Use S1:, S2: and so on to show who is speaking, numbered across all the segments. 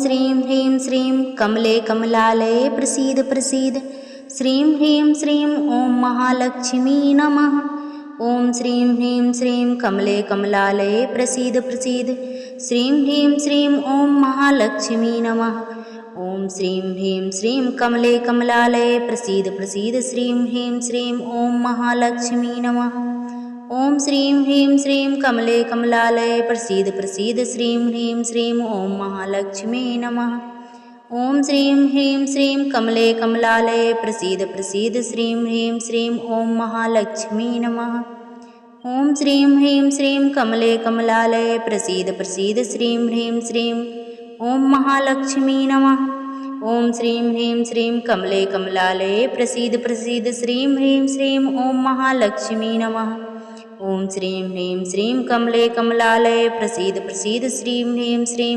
S1: श्रीं ह्रीं श्रीं कमले कमलालये प्रसीद प्रसीद। श्रीं ह्रीं श्रीं ॐ महालक्ष्मी नमः। ॐ श्रीं ह्रीं श्रीं कमले कमलालये प्रसीद प्रसीद। श्रीं ह्रीं श्रीं ॐ महालक्ष्मी नमः। ॐ श्रीं ह्रीं श्रीं कमले कमलालये प्रसीद प्रसीद। श्रीं ह्रीं श्रीं ॐ महालक्ष्मी नमः। ॐ श्रीं ह्रीं श्रीं कमले कमलालये प्रसीद प्रसीद। श्रीं ह्रीं श्रीं ॐ महालक्ष्मी नमः। ॐ श्रीं ह्रीं श्रीं कमले कमलालये प्रसीद प्रसीद। श्रीं ह्रीं श्रीं ॐ महालक्ष्मी नमः। ॐ श्रीं ह्रीं श्रीं कमले कमलालये प्रसीद प्रसीद। श्रीं ह्रीं श्रीं ॐ महालक्ष्मी नमः। ॐ श्रीं ह्रीं श्रीं कमले कमलालये प्रसीद प्रसीद। श्रीं ह्रीं श्रीं ॐ महालक्ष्मी नमः। ॐ श्रीं ह्रीं श्रीं कमले कमलालये प्रसीद प्रसीद। श्रीं ह्रीं श्रीं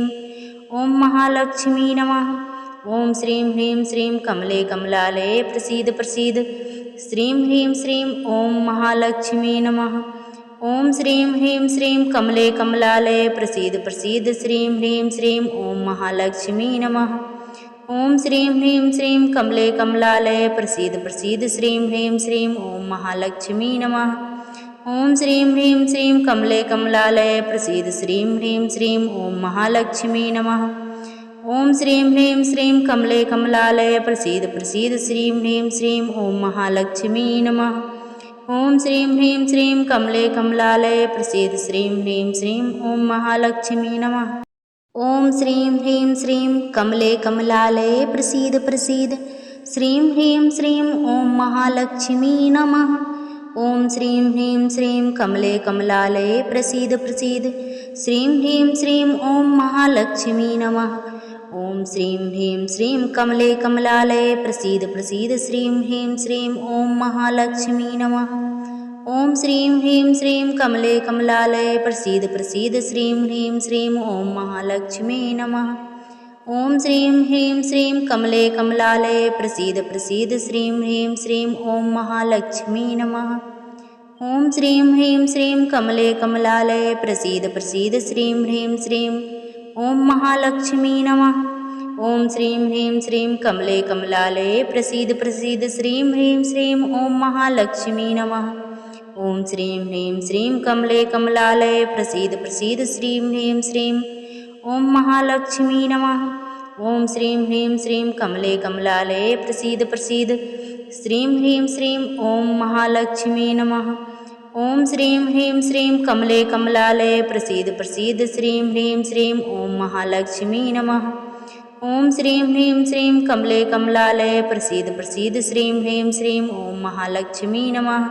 S1: ॐ महालक्ष्मी नमः। ॐ श्रीं ह्रीं श्रीं कमले कमलालये प्रसीद प्रसीद। श्रीं ह्रीं श्रीं ॐ महालक्ष्मी नमः। ॐ श्रीं ह्रीं श्रीं कमले कमलालये प्रसीद प्रसीद। श्रीं ह्रीं श्रीं ॐ महालक्ष्मी नमः। ॐ श्रीं ह्रीं श्रीं कमले कमलालये प्रसीद प्रसीद। श्रीं ह्रीं श्रीं ॐ महालक्ष्मी नमः। ॐ श्रीं ह्रीं श्रीं कमले कमलालये प्रसीद। श्रीं ह्रीं श्रीं ॐ महालक्ष्मी नमः। ॐ श्रीं ह्रीं श्रीं कमले कमलालये प्रसीद प्रसीद। श्रीं ह्रीं श्रीं ॐ महालक्ष्मी नमः। ॐ श्रीं ह्रीं श्रीं कमले कमलालये प्रसीद। श्रीं ह्रीं श्रीं ॐ महालक्ष्मी नमः। ॐ श्रीं ह्रीं श्रीं कमले कमलालये प्रसीद प्रसीद। श्रीं ह्रीं श्रीं ॐ महालक्ष्मी नमः। ॐ श्रीं ह्रीं श्रीं कमले कमलालये प्रसीद प्रसीद। श्रीं ह्रीं श्रीं ॐ महालक्ष्मी नमः। ॐ श्रीं ह्रीं श्रीं कमले कमलालये प्रसीद प्रसीद। श्रीं ह्रीं श्रीं ॐ महालक्ष्मी नमः। ॐ श्रीं ह्रीं श्रीं कमले कमलालये प्रसीद प्रसीद। श्रीं ह्रीं श्रीं ॐ महालक्ष्मी नमः। ॐ श्रीं ह्रीं श्रीं कमले कमलालये प्रसीद प्रसीद। श्रीं ह्रीं श्रीं ॐ महालक्ष्मी नमः। ॐ श्रीं ह्रीं श्रीं कमले कमलालये प्रसीद प्रसीद। श्रीं ह्रीं श्रीं ॐ महालक्ष्मी नमः। ॐ श्रीं ह्रीं श्रीं कमले कमलालये प्रसीद प्रसीद। श्रीं ह्रीं श्रीं ॐ महालक्ष्मी नमः। ॐ श्रीं ह्रीं श्रीं कमले कमलालये प्रसीद प्रसीद। श्रीं ह्रीं श्रीं ॐ महालक्ष्मी नमः। ॐ श्रीं ह्रीं श्रीं कमले कमलालये प्रसीद प्रसीद। श्रीं ह्रीं श्रीं ॐ महालक्ष्मी नमः। ॐ श्रीं ह्रीं श्रीं कमले कमलालये प्रसीद प्रसीद। श्रीं ह्रीं श्रीं ॐ महालक्ष्मी नमः। ॐ श्रीं ह्रीं श्रीं कमले कमलालये प्रसीद प्रसीद। श्रीं ह्रीं श्रीं ॐ महालक्ष्मी नमः।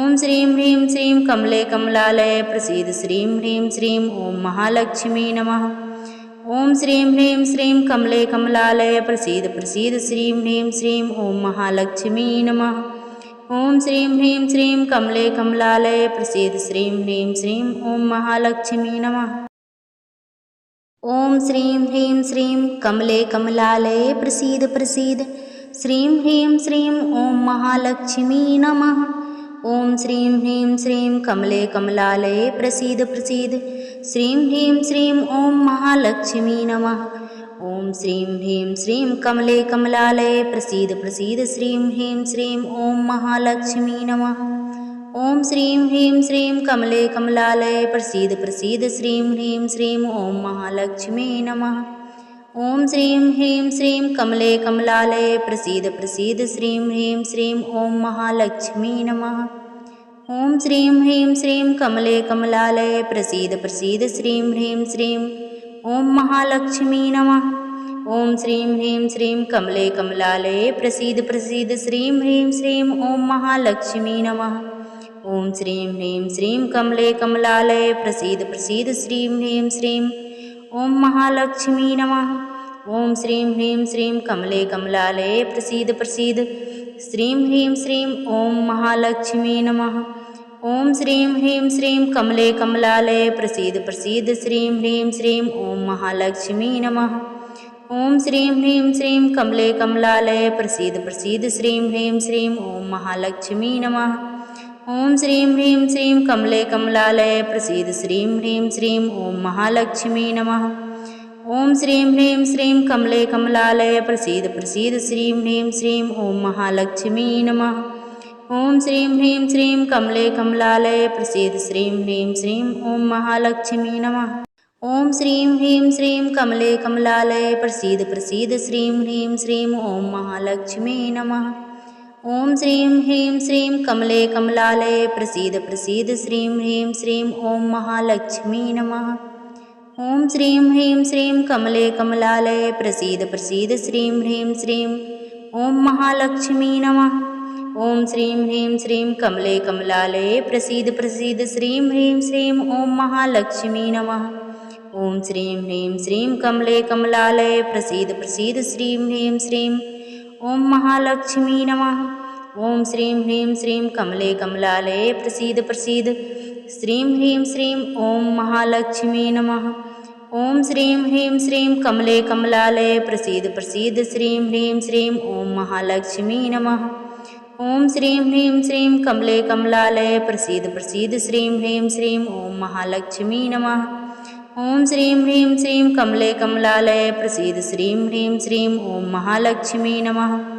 S1: ॐ श्रीं ह्रीं श्रीं कमले कमलालये प्रसीद। श्रीं ह्रीं श्रीं ॐ महालक्ष्मी नमः। ॐ श्रीं ह्रीं श्रीं कमले कमलालये प्रसीद प्रसीद। श्रीं ह्रीं श्रीं ॐ महालक्ष्मी नमः। ॐ श्रीं ह्रीं श्रीं कमले कमलालये प्रसीद। श्रीं ह्रीं श्रीं ॐ महालक्ष्मी नमः। ॐ श्रीं ह्रीं श्रीं कमले कमलालये प्रसीद प्रसीद। श्रीं ह्रीं श्रीं ॐ महालक्ष्मी नमः। ॐ श्रीं ह्रीं श्रीं कमले कमलालये प्रसीद प्रसीद। श्रीं ह्रीं श्रीं ॐ महालक्ष्मी नमः। ॐ श्रीं ह्रीं श्रीं कमले कमलालये प्रसीद प्रसीद। श्रीं ह्रीं श्रीं ॐ महालक्ष्मी नमः। ॐ श्रीं ह्रीं श्रीं कमले कमलालये प्रसीद प्रसीद। श्रीं ह्रीं श्रीं ॐ महालक्ष्मी नमः। ॐ श्रीं ह्रीं श्रीं कमले कमलालये प्रसीद प्रसीद। श्रीं ह्रीं श्रीं ॐ महालक्ष्मी नमः। ॐ श्रीं ह्रीं श्रीं कमले कमलालये प्रसीद प्रसीद। श्रीं ह्रीं श्रीं ॐ महालक्ष्मी नमः। ॐ श्रीं ह्रीं श्रीं कमले कमलालये प्रसीद प्रसीद। श्रीं ह्रीं श्रीं ॐ महालक्ष्मी नमः। ॐ श्रीं ह्रीं श्रीं कमले कमलालये प्रसीद प्रसीद। श्रीं ह्रीं श्रीं ॐ महालक्ष्मी नमः। ॐ श्रीं ह्रीं श्रीं कमले कमलालये प्रसीद प्रसीद। श्रीं ह्रीं श्रीं ॐ महालक्ष्मी नमः। ॐ श्रीं ह्रीं श्रीं कमले कमलालये प्रसीद प्रसीद। श्रीं ह्रीं श्रीं ॐ महालक्ष्मी नमः। ॐ श्रीं ह्रीं श्रीं कमले कमलालये प्रसीद प्रसीद। श्रीं ह्रीं श्रीं ॐ महालक्ष्मी नमः। ॐ श्रीं ह्रीं श्रीं कमले कमलालये प्रसीद। श्रीं ह्रीं श्रीं ॐ महालक्ष्मी नमः। ॐ श्रीं ह्रीं श्रीं कमले कमलालये प्रसीद प्रसीद श्रीं ह्रीं श्रीं ॐ महालक्ष्मी नमः। ॐ श्रीं ह्रीं श्रीं कमले कमलालये प्रसीद श्रीं ह्रीं श्रीं ॐ महालक्ष्मी नमः। ॐ श्रीं ह्रीं श्रीं कमले कमलालये प्रसीद प्रसीद श्रीं ह्रीं श्रीं ॐ महालक्ष्मी नमः। ॐ श्रीं ह्रीं श्रीं कमले कमलालये प्रसीद प्रसीद श्रीं ह्रीं श्रीं ॐ महालक्ष्मी नमः। ॐ श्रीं ह्रीं श्रीं कमले कमलालये प्रसीद प्रसीद श्रीं ह्रीं श्रीं ॐ महालक्ष्मी नमः। ॐ श्रीं ह्रीं श्रीं कमले कमलालये प्रसीद प्रसीद श्रीं ह्रीं श्रीं ॐ महालक्ष्मी नमः। ॐ श्रीं ह्रीं श्रीं कमले कमलालये प्रसीद प्रसीद श्रीं ह्रीं श्रीं ॐ महालक्ष्मी नमः। ॐ श्रीं ह्रीं श्रीं कमले कमलालये प्रसीद प्रसीद श्रीं ह्रीं श्रीं ॐ महालक्ष्मी नमः। ॐ श्रीं ह्रीं श्रीं कमले कमलालये प्रसीद प्रसीद श्रीं ह्रीं श्रीं ॐ महालक्ष्मी नमः। ॐ श्रीं ह्रीं श्रीं कमले कमलालये प्रसीद प्रसीद श्रीं ह्रीं श्रीं ॐ महालक्ष्मी नमः। ॐ श्रीं ह्रीं श्रीं कमले कमलालये प्रसीद श्रीं ह्रीं श्रीं ॐ महालक्ष्मी नमः।